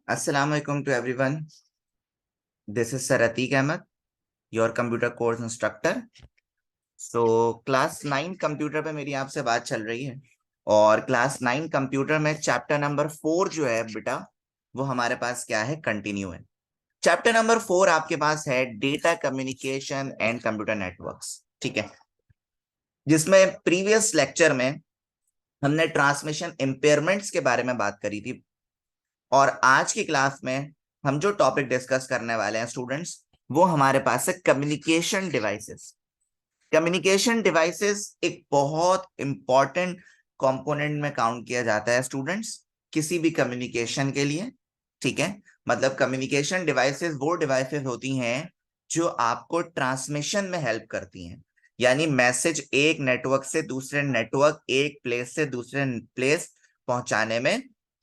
Assalamu alaikum to everyone. This is Sir Atiq Ahmed, your computer course instructor. So class 9 computer पे मेरी आपसे बात चल रही है और क्लास 9 कंप्यूटर में चैप्टर नंबर 4 जो है बेटा वो हमारे पास क्या है, कंटिन्यू है। चैप्टर नंबर 4 आपके पास है data communication and computer networks, ठीक है, जिसमें प्रीवियस लेक्चर में हमने ट्रांसमिशन इम्पेयरमेंट्स के बारे में बात करी थी। और आज की क्लास में हम जो टॉपिक डिस्कस करने वाले हैं स्टूडेंट्स, वो हमारे पास है कम्युनिकेशन डिवाइसेस। कम्युनिकेशन डिवाइसेस एक बहुत इंपॉर्टेंट कंपोनेंट में काउंट किया जाता है स्टूडेंट्स, किसी भी कम्युनिकेशन के लिए, ठीक है। मतलब कम्युनिकेशन डिवाइसेस वो डिवाइसेस होती हैं जो आपको ट्रांसमिशन में हेल्प करती हैं, यानी मैसेज एक नेटवर्क से दूसरे नेटवर्क, एक प्लेस से दूसरे प्लेस पहुंचाने में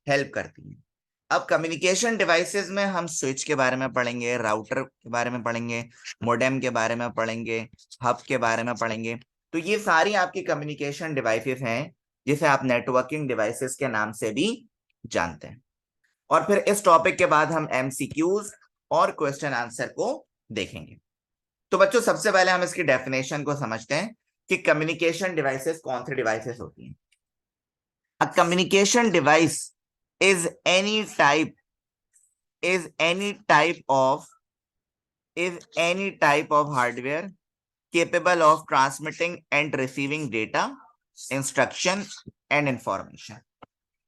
हेल्प करती हैं। अब कम्युनिकेशन डिवाइसेस में हम स्विच के बारे में पढ़ेंगे, राउटर के बारे में पढ़ेंगे, मोडेम के बारे में पढ़ेंगे, हब के बारे में पढ़ेंगे। तो ये सारी आपकी कम्युनिकेशन डिवाइसेस हैं जिसे आप नेटवर्किंग डिवाइसेस के नाम से भी जानते हैं। और फिर इस टॉपिक के बाद हम एमसीक्यूज और क्वेश्चन आंसर को देखेंगे। तो बच्चों सबसे पहले हम इसकी डेफिनेशन को समझते हैं कि कम्युनिकेशन डिवाइसेस कौन सी डिवाइसेस होती हैं। A communication device is any type is any type of hardware capable of transmitting and receiving data, instruction and information।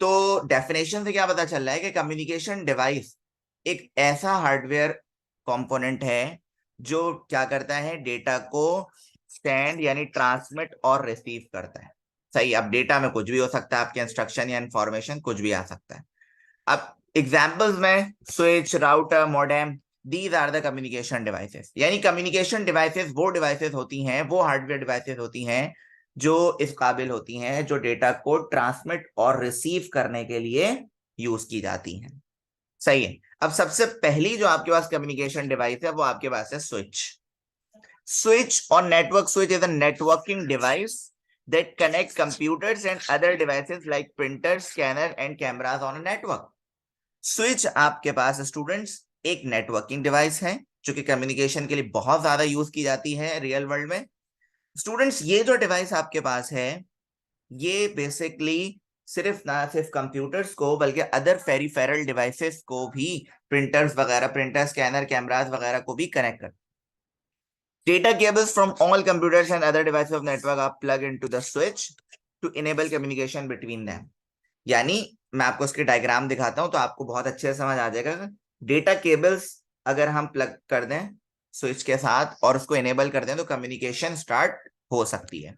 तो डेफिनेशन से क्या पता चल रहा है कि कम्युनिकेशन डिवाइस एक ऐसा हार्डवेयर कंपोनेंट है जो क्या करता है, डेटा को स्टैंड यानी ट्रांसमिट और रिसीव करता है। सही, अब डेटा में कुछ भी हो सकता है, आपके इंस्ट्रक्शन या इंफॉर्मेशन कुछ भी आ सकता है। अब एग्जाम्पल्स में switch, router, modem, these are the communication devices. यानी कम्युनिकेशन डिवाइसेस वो डिवाइसेस होती हैं, वो हार्डवेयर डिवाइसेस होती हैं जो इस काबिल होती हैं, जो डेटा को ट्रांसमिट और रिसीव करने के लिए यूज की जाती हैं। सही है। अब सबसे पहली जो आपके पास कम्युनिकेशन डिवाइस है वो आपके पास है स्विच। स्विच और network switch is a networking device that connect computers and other devices like printers, scanner and cameras on a network। Switch आपके पास स्टूडेंट्स एक नेटवर्किंग डिवाइस है जो कि कम्युनिकेशन के लिए बहुत ज्यादा यूज की जाती है रियल वर्ल्ड में। स्टूडेंट्स ये जो डिवाइस आपके पास है ये बेसिकली सिर्फ ना सिर्फ कंप्यूटर्स को बल्कि अदर पेरिफेरल डिवाइसेस को भी, प्रिंटर्स वगैरह, प्रिंटर, स्कैनर, कैमरास वगैरह को भी कनेक्ट कर। Data cables from all computers and other devices of network are plug into the switch to enable communication between them. यानी मैं आपको इसके डायग्राम दिखाता हूं तो आपको बहुत अच्छे से समझ आ जाएगा। डेटा केबल्स अगर हम प्लग कर दें स्विच के साथ और उसको इनेबल कर दें तो कम्युनिकेशन स्टार्ट हो सकती है।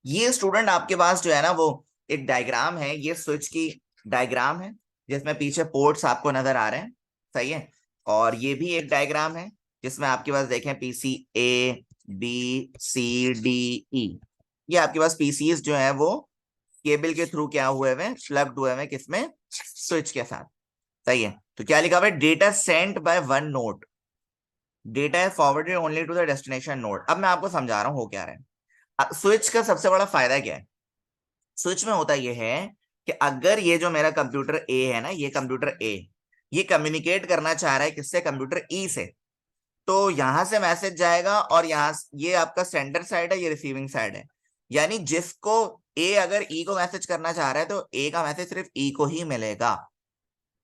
ये स्टूडेंट आपके पास जो है ना वो एक डायग्राम है, ये स्विच की डायग्राम है जिसमें पीछे पोर्ट्स आपको नजर आ रहे हैं। सही है। और ये भी एक डायग्राम है जिसमें आपके पास देखें PC A B C D E, ये आपके पास पीसीज जो है वो केबल के थ्रू क्या हुए हुए, प्लग्ड हुए हुए किसमें, स्विच के साथ। सही है। तो क्या लिखा हुआ है, data sent by one node, data है forwarded only to the destination node. अब मैं आपको समझा रहा हूं हो क्या रहा है। स्विच का सबसे बड़ा फायदा क्या है, स्विच में होता यह है कि अगर ये जो मेरा कंप्यूटर ए है ना, ये कंप्यूटर ए ये कम्युनिकेट करना चाह रहा है किससे, कंप्यूटर ई से, तो यहां से मैसेज जाएगा और यहां ये आपका सेंडर साइड है, ये रिसीविंग साइड है। यानी जिसको ए अगर ई को मैसेज करना चाह रहा है तो ए का मैसेज सिर्फ ई को ही मिलेगा।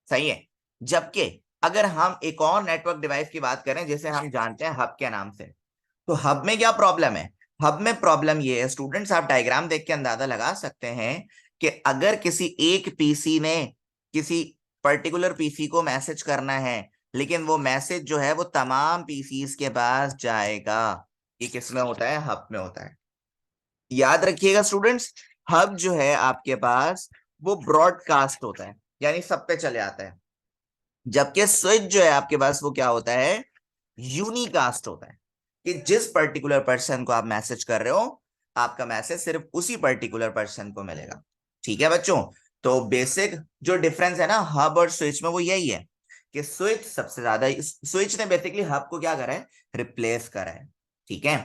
सही है। जबकि अगर हम एक और नेटवर्क डिवाइस की बात करें जिसे हम जानते हैं हब के नाम से, तो हब में क्या प्रॉब्लम है, हब में प्रॉब्लम ये है स्टूडेंट्स, आप डायग्राम देख के अंदाजा लगा सकते हैं कि अगर किसी एक पीसी ने किसी पर्टिकुलर पीसी को मैसेज करना है, लेकिन वो मैसेज जो है वो तमाम पीसीज के पास जाएगा, ये किसमें होता है, हब में होता है। याद रखिएगा स्टूडेंट्स, हब जो है आपके पास वो ब्रॉडकास्ट होता है, यानी सब पे चले आता है। जबकि स्विच जो है आपके पास वो क्या होता है, यूनिकास्ट होता है, कि जिस पर्टिकुलर पर्सन को आप मैसेज कर रहे हो आपका मैसेज सिर्फ उसी पर्टिकुलर पर्सन को मिलेगा। ठीक है बच्चों। तो बेसिक जो डिफरेंस है ना हब और स्विच में वो यही है कि स्विच सबसे ज्यादा, स्विच ने बेसिकली हब को क्या करा है, रिप्लेस करा है। ठीक है।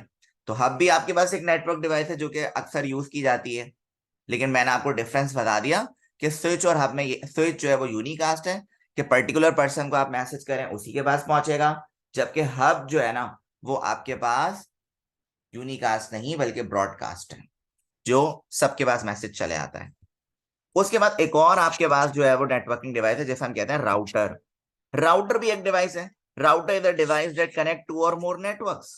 तो हब भी आपके पास एक नेटवर्क डिवाइस है जो कि अक्सर यूज की जाती है, लेकिन मैंने आपको डिफरेंस बता दिया कि स्विच और हब में, स्विच जो है वो यूनिकास्ट है, कि पर्टिकुलर पर्सन को आप मैसेज करें उसी के पास पहुंचेगा, जबकि हब जो है ना वो आपके पास यूनिकास्ट नहीं बल्कि ब्रॉडकास्ट है, जो सबके पास मैसेज चले आता है। उसके बाद एक और आपके पास जो है वो नेटवर्किंग डिवाइस है, जैसे हम कहते हैं राउटर। राउटर भी एक डिवाइस है। Router is a device that connect two or more networks.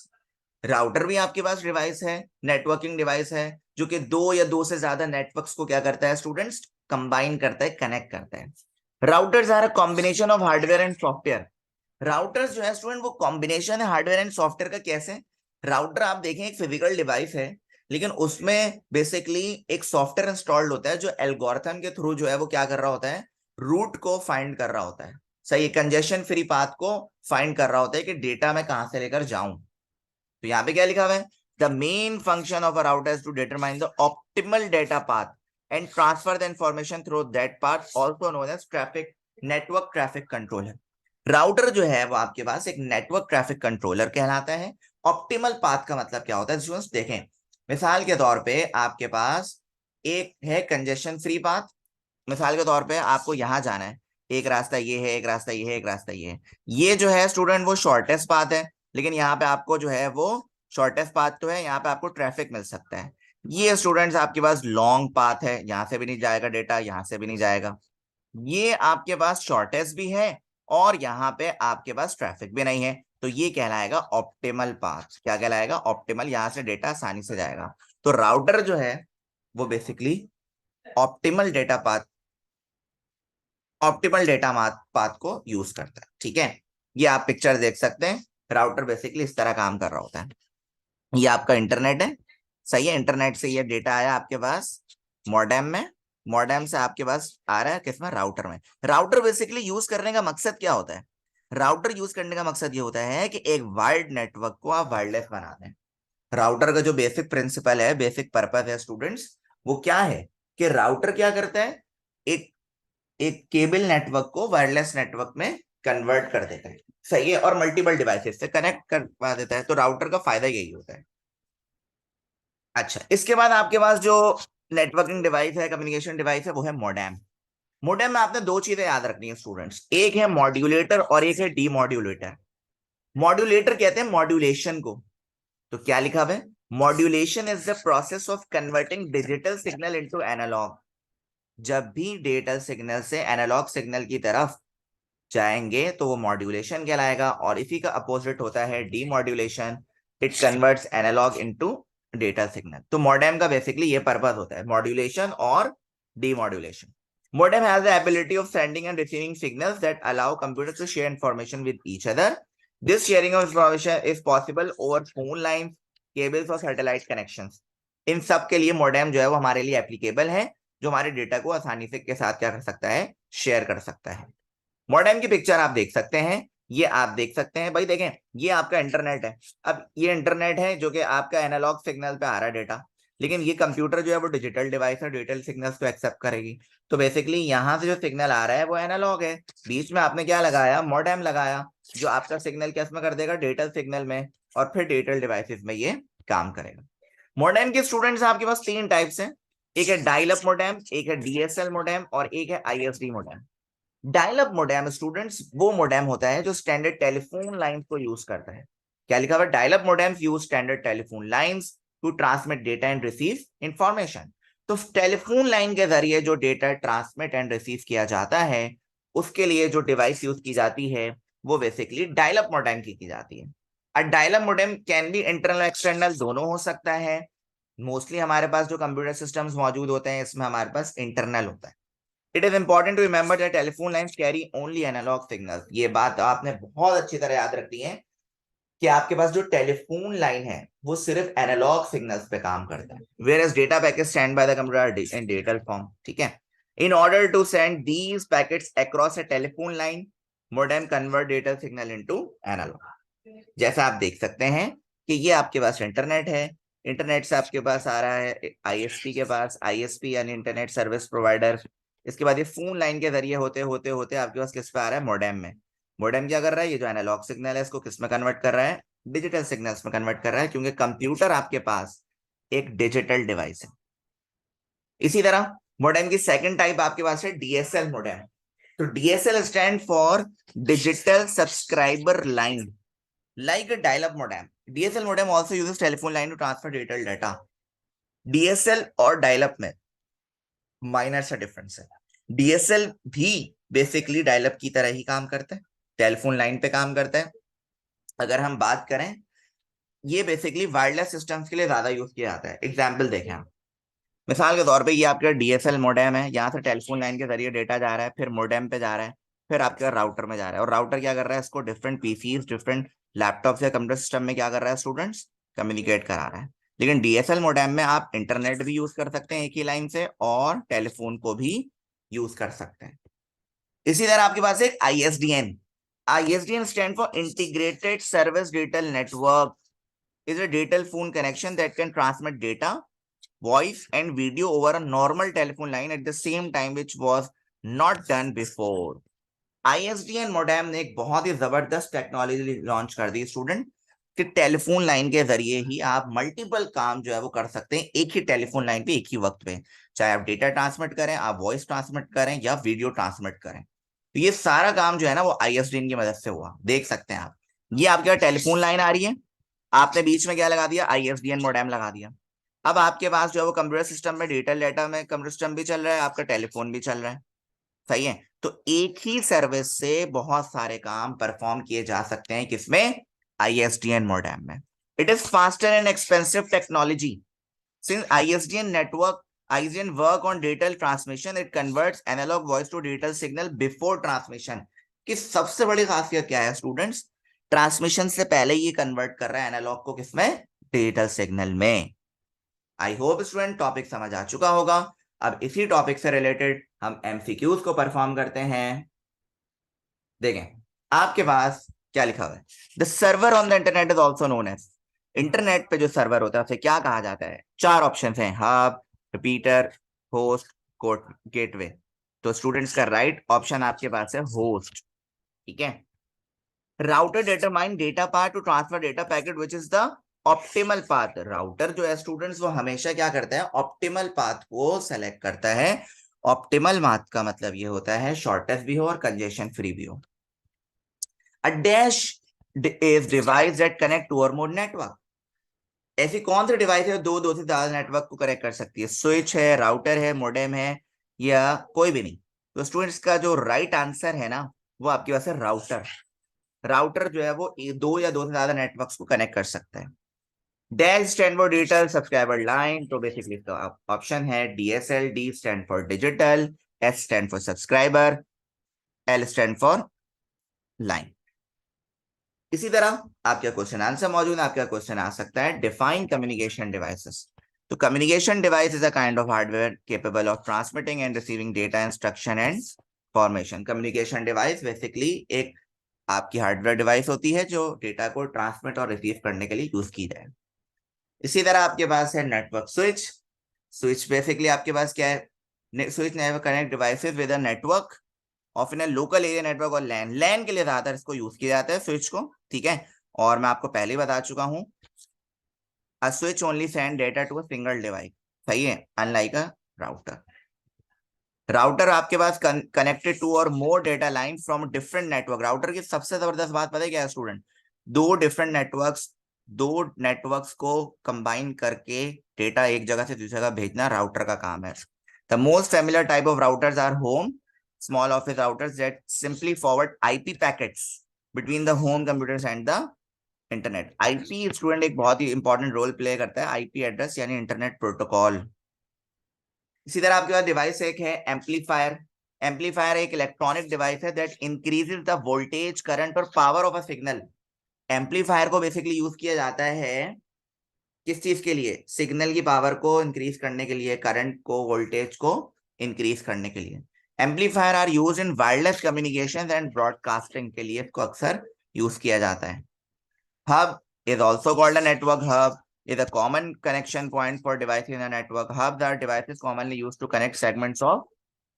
Router भी आपके पास डिवाइस है, नेटवर्किंग डिवाइस है, जो कि दो या दो से ज्यादा नेटवर्क्स को क्या करता है स्टूडेंट्स, कंबाइन करता है, कनेक्ट करता है। Routers are a combination of hardware and software. Routers जो है स्टूडेंट वो कॉम्बिनेशन है हार्डवेयर एंड सॉफ्टवेयर का। कैसे? राउटर आप देखें एक फिजिकल डिवाइस है, लेकिन उसमें बेसिकली एक सॉफ्टवेयर इंस्टॉल्ड होता है जो एल्गोरिथम के थ्रू जो है वो क्या कर रहा होता है, रूट को फाइंड कर रहा होता है, सही, कंजेशन फ्री पाथ को फाइंड कर रहा होता है कि डेटा मैं कहां से लेकर जाऊं। तो यहां पे क्या लिखा हुआ है, the main function of a router is to determine the optimal data path and transfer the information through that path, also known as traffic, network traffic controller. Router जो है वो आपके पास एक नेटवर्क ट्रैफिक कंट्रोलर कहलाता है। Optimal path का मतलब क्या होता है स्टूडेंट्स, देखें मिसाल के तौर पे आपके पास एक है कंजेशन फ्री पाथ। मिसाल के तौर पे आपको यहां जाना है, एक रास्ता ये है, एक रास्ता ये है, एक रास्ता ये है। ये जो है स्टूडेंट वो शॉर्टेस्ट पाथ है, लेकिन यहाँ पे आपको जो है वो शॉर्टेस्ट पाथ तो है, यहाँ पे आपको ट्रैफिक मिल सकता है। ये स्टूडेंट्स आपके पास लॉन्ग पाथ है, यहां से भी नहीं जाएगा डेटा, यहां से भी नहीं जाएगा। ये आपके पास शॉर्टेस्ट भी है और यहाँ पे आपके पास ट्रैफिक भी नहीं है, तो ये कहलाएगा ऑप्टिमल पाथ। क्या कहलाएगा? ऑप्टिमल, यहां से डेटा आसानी से जाएगा। तो राउटर जो है वो basically optimal data path, optimal data path को यूज करता है। ठीक है, ये आप पिक्चर देख सकते हैं। राउटर बेसिकली इस तरह काम कर रहा होता है। ये आपका इंटरनेट है, सही है, इंटरनेट से ये डेटा आया आपके पास मॉडेम में, मॉडेम से आपके पास आ रहा है किसमें, राउटर में। राउटर बेसिकली यूज करने का मकसद क्या होता है? राउटर यूज करने का मकसद ये होता है कि एक वायर्ड नेटवर्क को आप वायरलेस बना दें। राउटर का जो बेसिक प्रिंसिपल है, बेसिक पर्पस है स्टूडेंट्स, वो क्या है कि राउटर क्या करता है, एक एक केबल नेटवर्क को वायरलेस नेटवर्क में कन्वर्ट कर देता है, सही है, और मल्टीपल डिवाइसेस से कनेक्ट करवा देता है। तो राउटर का फायदा यही होता है। अच्छा, इसके बाद आपके पास जो नेटवर्किंग डिवाइस है, कम्युनिकेशन डिवाइस है, वो है मोडेम। मोडेम में आपने दो चीजें याद रखनी है स्टूडेंट्स, एक है मॉड्यूलेटर और एक है डीमॉड्यूलेटर। मॉड्यूलेटर कहते हैं मॉड्यूलेशन को। तो क्या लिखा हुआ है, modulation is the process of converting digital signal into analog. जब भी डिजिटल सिग्नल से एनालॉग सिग्नल की तरफ जाएंगे तो वो मॉड्यूलेशन कहलाएगा, और इसी का अपोजिट होता है demodulation. It converts analog into data signal. तो मॉडेम का बेसिकली ये पर्पस होता है, मॉड्यूलेशन और demodulation. Modem has the ability of sending and receiving signals that allow computers to share information with each other. This sharing of information is possible over phone lines, cables और satellite connections. इन सब के लिए modem जो है वो हमारे लिए applicable है, जो हमारे डेटा को आसानी से के साथ क्या कर सकता है, शेयर कर सकता है। मॉडेम की पिक्चर आप देख सकते हैं, ये आप देख सकते हैं भाई, देखें ये आपका इंटरनेट है। अब ये इंटरनेट है जो कि आपका एनालॉग सिग्नल पे आ रहा है डेटा, लेकिन ये कंप्यूटर जो है वो डिजिटल डिवाइस है, डिजिटल सिग्नल्स को एक्सेप्ट करेगी। तो बेसिकली यहां से जो सिग्नल आ रहा है वो एनालॉग है, बीच में आपने क्या लगाया, मॉडेम लगाया, जो आपका सिग्नल किस में कर देगा, डिजिटल सिग्नल में, और फिर डिजिटल डिवाइसेस में ये काम करेगा। मॉडेम के स्टूडेंट्स आपके पास तीन टाइप्स हैं, एक है डायल अप मॉडेम, एक है डीएसएल मॉडेम और एक है ISD modem. Dial up modem students वो मोडेम होता है जो स्टैंडर्ड टेलीफोन लाइंस को यूज करता है। क्या लिखा हुआ है, dial up modems use standard telephone lines to transmit data and receive information. तो टेलीफोन लाइन के जरिए जो डेटा ट्रांसमिट एंड रिसीव किया जाता है, उसके लिए जो डिवाइस यूज की जाती है वो बेसिकली डायल अप मोडेम की जाती है। और dial up modem can be internal external दोनों हो सकता है। मोस्टली हमारे पास जो कंप्यूटर सिस्टम्स मौजूद होते हैं इसमें हमारे पास इंटरनल होता है। It is important to remember that telephone lines carry only analog signals. ये बात आपने बहुत अच्छी तरह याद रखनी है कि आपके पास जो टेलीफोन लाइन है वो सिर्फ एनालॉग सिग्नल्स पे काम करता है, whereas data packet send by the computer in digital form. ठीक है, in order to send these packets across a telephone line, modem convert data signal into analog. जैसा आप देख सकते हैं कि ये आपके पास इंटरनेट है, इंटरनेट से आपके पास आ रहा है आईएसपी के पास, आईएसपी यानी इंटरनेट सर्विस प्रोवाइडर। इसके बाद ये फोन लाइन के जरिए होते होते होते आपके पास किस पे आ रहा है, मॉडेम में। मॉडेम क्या कर रहा है, ये जो एनालॉग सिग्नल है इसको किस में कन्वर्ट कर रहा है, डिजिटल सिग्नल्स में कन्वर्ट कर रहा है, क्योंकि कंप्यूटर आपके पास एक डिजिटल डिवाइस है। इसी तरह मॉडेम की सेकंड टाइप आपके पास है डीएसएल मॉडेम। तो DSL stand for digital subscriber line, like a dial-up modem. DSL modem also uses telephone line to transfer detailed data. DSL और dial-up में माइनर सा डिफरेंस है. DSL भी बेसिकली डायलअप की तरह ही काम करता है, टेलीफोन लाइन पे काम करता है. अगर हम बात करें, ये बेसिकली वायरलेस सिस्टम्स के लिए ज्यादा यूज किया जाता है. एग्जाम्पल देखें आप, मिसाल के तौर पे ये आपका DSL मोडेम है, यहाँ से टेलीफोन लाइन के जरिए डेटा जा रहा है, फिर मोडेम पे जा रहा है, फिर आपके राउटर में जा रहा है. और राउटर क्या कर रहा है, इसको डिफरेंट पीसीज, डिफरेंट लैपटॉप या कंप्यूटर सिस्टम में क्या कर रहा है स्टूडेंट्स, कम्युनिकेट करा रहा है. लेकिन DSL मोडेम में आप इंटरनेट भी यूज कर सकते हैं एक ही लाइन से, और टेलीफोन को भी यूज कर सकते हैं. इसी तरह आपके पास एक ISDN. ISDN stand for integrated service digital network, is a digital phone connection that can transmit data, voice and video over a normal telephone line at the same time, which was not done before. ISDN modem ने एक बहुत ही जबरदस्त technology launch कर दी student, कि telephone line के जरिए ही आप multiple काम जो है वो कर सकते हैं एक ही टेलीफोन लाइन पे एक ही वक्त पे, चाहे आप डेटा ट्रांसमिट करें, आप वॉइस ट्रांसमिट करें या वीडियो ट्रांसमिट करें. तो ये सारा काम जो है ना वो ISDN की मदद से हुआ. देख सकते हैं आप, ये आपके टेलीफोन लाइन आ रही है, आपने बीच में क्या लगा दिया, ISDN मोडेम लगा दिया. अब आपके पास जो है वो कंप्यूटर सिस्टम में डिजिटल डेटा में कंप्यूटर सिस्टम भी चल रहा है, आपका टेलीफोन भी चल रहा है. सही है. तो एक ही सर्विस से बहुत सारे काम परफॉर्म किए जा सकते हैं, किसमें, ISDN मोडेम में. It is faster and expensive technology. Since ISDN work on digital transmission, it converts analog voice to digital signal before transmission. कि सबसे बड़ी खासियत क्या है स्टूडेंट्स, ट्रांसमिशन से पहले ये कन्वर्ट कर रहा है एनालॉग को किसमें, डिजिटल सिग्नल में. आई होप स्टूडेंट टॉपिक समझ आ चुका होगा. अब इसी टॉपिक से रिलेटेड हम MCQs को परफॉर्म करते हैं. देखें आपके पास क्या लिखा हुआ है, the server on the internet is also known as. Internet पे जो सर्वर होता है उसे क्या कहा जाता है. 4 ऑप्शन हैं, हब, रिपीटर, होस्ट, गेटवे. तो स्टूडेंट्स का राइट ऑप्शन आपके पास है होस्ट. ठीक है. Router determine data path to transfer data packet which is the optimal path. Router जो है स्टूडेंट्स वो हमेशा क्या करता है, ऑप्टिमल पाथ को सेलेक्ट करता है. ऑप्टिमल पाथ का मतलब ये होता है शॉर्टेस्ट भी हो और कंजेशन फ्री भी हो. A dash is device that connect two or more network. ऐसी कौन सी डिवाइस है दो से ज्यादा नेटवर्क को कनेक्ट कर सकती है. स्विच है, राउटर है, मोडेम है, या कोई भी नहीं. तो स्टूडेंट्स का जो राइट आंसर है ना वो आपके पास है राउटर. राउटर जो है वो 2 या 2 से ज्यादा नेटवर्क्स को कनेक्ट कर सकता है. Dash stand for digital subscriber line. तो बेसिकली इसका ऑप्शन है DSL. D stand for digital, S stand for subscriber, L stand for line. इसी तरह आपका क्वेश्चन आंसर मौजूद है. आपका क्वेश्चन आ सकता है डिफाइन कम्युनिकेशन डिवाइसेस. तो communication device is a kind of hardware capable of transmitting and receiving data, instruction and formation. Communication device basically एक आपकी हार्डवेयर डिवाइस होती है जो डेटा को ट्रांसमिट और रिसीव करने के लिए यूज की जाए. इसी तरह आपके पास है नेटवर्क स्विच. स्विच बेसिकली आपके पास क्या है, switch never connect devices with a network of in a local area network. और लैन के लिए ज्यादातर इसको यूज किया जाता है स्विच को. ठीक है. और मैं आपको पहले ही बता चुका हूं, a switch only send data to a single device. सही है, अनलाइक अ राउटर. राउटर आपके पास connected to or more data line from different network. Router की सबसे जबरदस्त बात पता है क्या है स्टूडेंट, दो नेटवर्क्स को कंबाइन करके डेटा एक जगह से दूसरी जगह भेजना राउटर का काम है. The most familiar type of routers are home small office routers that simply forward IP packets between the home computers and the internet. IP student एक बहुत ही इंपॉर्टेंट रोल प्ले करता है, IP एड्रेस यानी internet protocol. इसी तरह आपके पास डिवाइस एक है एम्पलीफायर. एम्पलीफायर एक इलेक्ट्रॉनिक डिवाइस है that increases the voltage, current और power of a signal. Amplifier को बेसिकली यूज किया जाता है किस चीज के लिए, सिग्नल की पावर को इंक्रीज करने के लिए, करंट को, वोल्टेज को इंक्रीज करने के लिए. Amplifier are use in wireless communication and broadcasting के लिए इसको अक्सर यूज किया जाता है. Hub is also called a network. Hub is a common connection point for devices in a network. Hubs are devices commonly used to connect segments of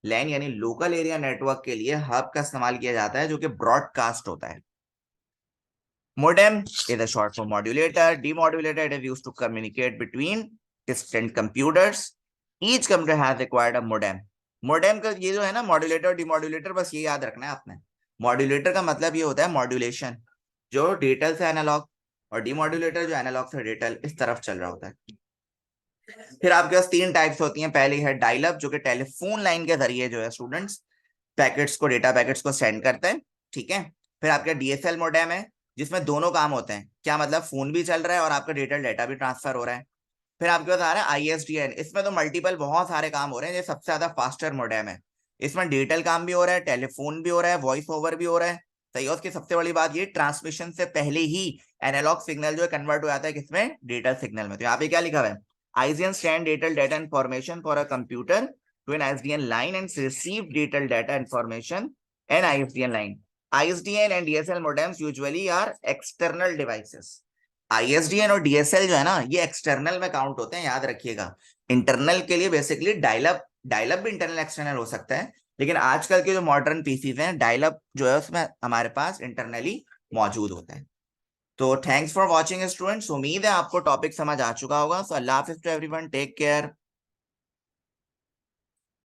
LAN यानी local area network के लिए hub का इस्तेमाल किया जाता है जो कि ब्रॉडकास्ट होता है. Modem is a short for modulator. Demodulator is used to communicate between distant computers. Each computer has required a modem. Modem का ये जो है ना मॉड्यूलेटर और डिमॉड्यूलेटर, बस ये याद रखना है आपने। मॉड्यूलेटर का मतलब ये होता है मॉड्यूलेशन, जो डिजिटल से एनालॉग, और डिमॉड्यूलेटर जो एनालॉग से डिजिटल इस तरफ चल रहा होता है। फिर आपके पास तीन टाइप्स होती हैं। पहली है डायल अप, जो कि टेलीफोन लाइन के जरिए जो है स्टूडेंट्स पैकेट्स को, डेटा पैकेट्स को सेंड करते हैं, ठीक है। फिर आपका डीएसएल मोडेम है, जिसमें दोनों काम होते हैं। क्या मतलब, फोन भी चल रहा है और आपका डिजिटल डेटा भी ट्रांसफर हो रहा है। फिर आपके पास आ रहा है आईएसडीएन, इसमें तो मल्टीपल बहुत सारे काम हो रहे हैं, ये सबसे ज्यादा फास्टर मोडेम है। इसमें डिजिटल काम भी हो रहा है, टेलीफोन भी हो रहा है, वॉइस ओवर भी हो रहा है, सही है। उसकी सबसे बड़ी बात ये, ट्रांसमिशन से पहले ही एनालॉग सिग्नल जो है कन्वर्ट हो जाता है किसमें, डिजिटल सिग्नल में। तो यहाँ पे क्या लिखा हुआ है, ISDN send digital data information for a computer to an ISDN line and receive digital data information and ISDN line. ISDN and DSL modems usually are external devices. ISDN और DSL जो है ना, ये एक्सटर्नल में count होते हैं, याद रखिएगा। इंटरनल के लिए बेसिकली डायलअप भी इंटरनल एक्सटर्नल हो सकता है, लेकिन आजकल के जो मॉडर्न पीसीज हैं, डायलअप जो है उसमें हमारे पास इंटरनली मौजूद होता है। तो थैंक्स फॉर वॉचिंग स्टूडेंट्स, उम्मीद है आपको टॉपिक समझ आ चुका होगा। सो अल्लाह हाफिज टू एवरीवन, टेक केयर।